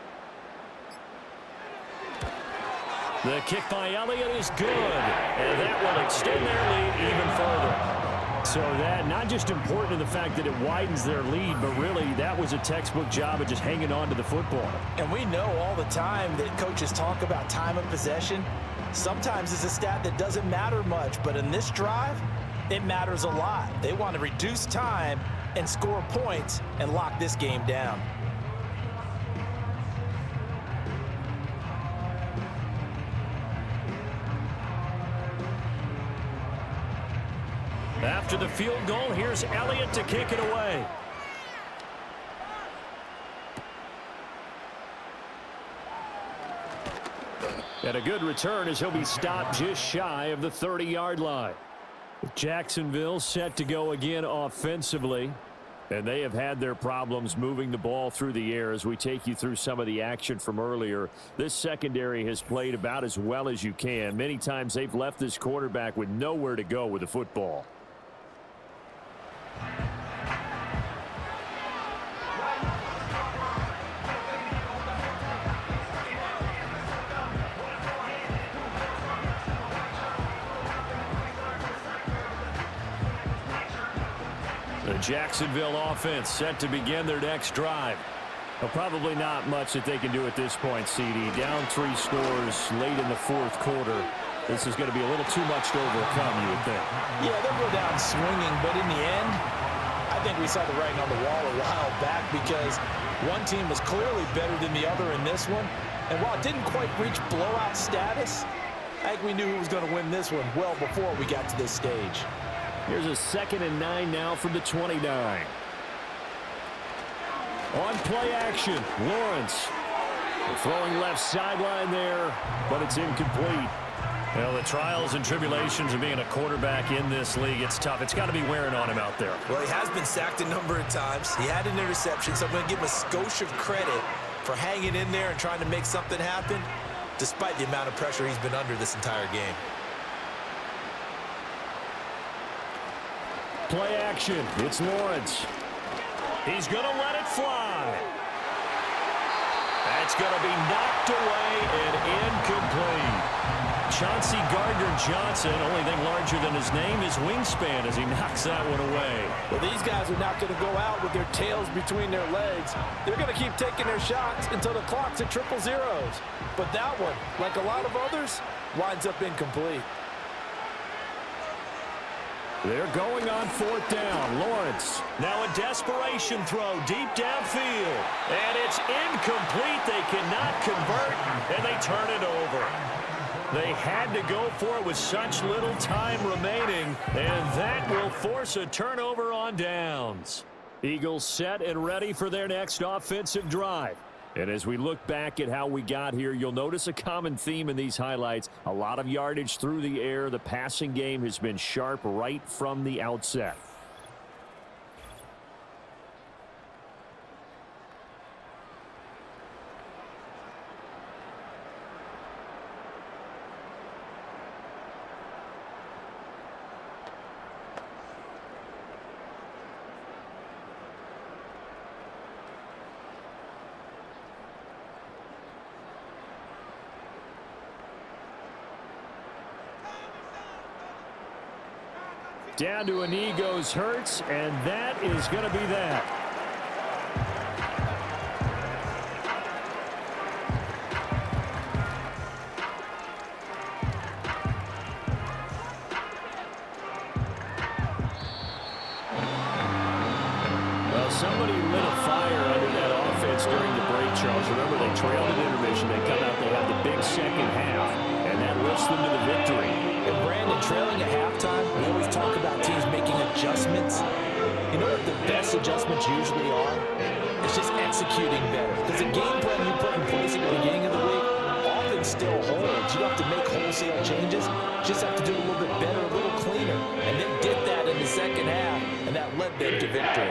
The kick by Elliott is good, and that will extend their lead even further. So that not just important in the fact that it widens their lead, but really that was a textbook job of just hanging on to the football. And we know all the time that coaches talk about time of possession. Sometimes it's a stat that doesn't matter much, but in this drive, it matters a lot. They want to reduce time and score points and lock this game down. After the field goal, here's Elliott to kick it away. And a good return as he'll be stopped just shy of the 30-yard line. Jacksonville set to go again offensively. And they have had their problems moving the ball through the air as we take you through some of the action from earlier. This secondary has played about as well as you can. Many times they've left this quarterback with nowhere to go with the football. The Jacksonville offense set to begin their next drive. Well, probably not much that they can do at this point, CD. Down 3 scores late in the 4th quarter. This is going to be a little too much to overcome, you would think. Yeah, they'll go down swinging, but in the end, I think we saw the writing on the wall a while back because one team was clearly better than the other in this one. And while it didn't quite reach blowout status, I think we knew who was going to win this one well before we got to this stage. Here's a 2nd and 9 now from the 29. On play action, Lawrence. Throwing left sideline there, but it's incomplete. Well, the trials and tribulations of being a quarterback in this league, it's tough. It's got to be wearing on him out there. Well, he has been sacked a number of times. He had an interception, so I'm going to give him a skosh of credit for hanging in there and trying to make something happen, despite the amount of pressure he's been under this entire game. Play action. It's Lawrence. He's going to let it fly. That's going to be knocked away and incomplete. Chauncey Gardner-Johnson, only thing larger than his name is wingspan as he knocks that one away. Well, these guys are not going to go out with their tails between their legs. They're going to keep taking their shots until the clock's at triple zeros. But that one, like a lot of others, winds up incomplete. They're going on fourth down. Lawrence. Now a desperation throw deep downfield. And it's incomplete. They cannot convert, and they turn it over. They had to go for it with such little time remaining, and that will force a turnover on downs. Eagles set and ready for their next offensive drive. And as we look back at how we got here, you'll notice a common theme in these highlights. A lot of yardage through the air. The passing game has been sharp right from the outset. Down to a knee goes Hurts, and that is going to be that. Well, somebody lit a fire under that offense during the break, Charles. Remember, they trailed at intermission. They come out, they have the big second half, and that lifts them to the victory. And Brandon, trailing at halftime, we always talk about teams making adjustments. You know what the best adjustments usually are? It's just executing better. Because the game plan you put in place at the beginning of the week often still holds. You don't have to make wholesale changes. You just have to do it a little bit better, a little cleaner. And they did that in the second half, and that led them to victory.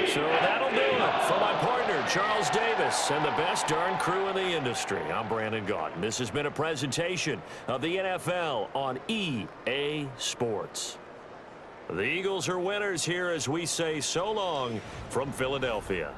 So that'll do it for my partner, Charles Davis, and the best darn crew in the industry. I'm Brandon Gaudin. This has been a presentation of the NFL on EA Sports. The Eagles are winners here as we say so long from Philadelphia.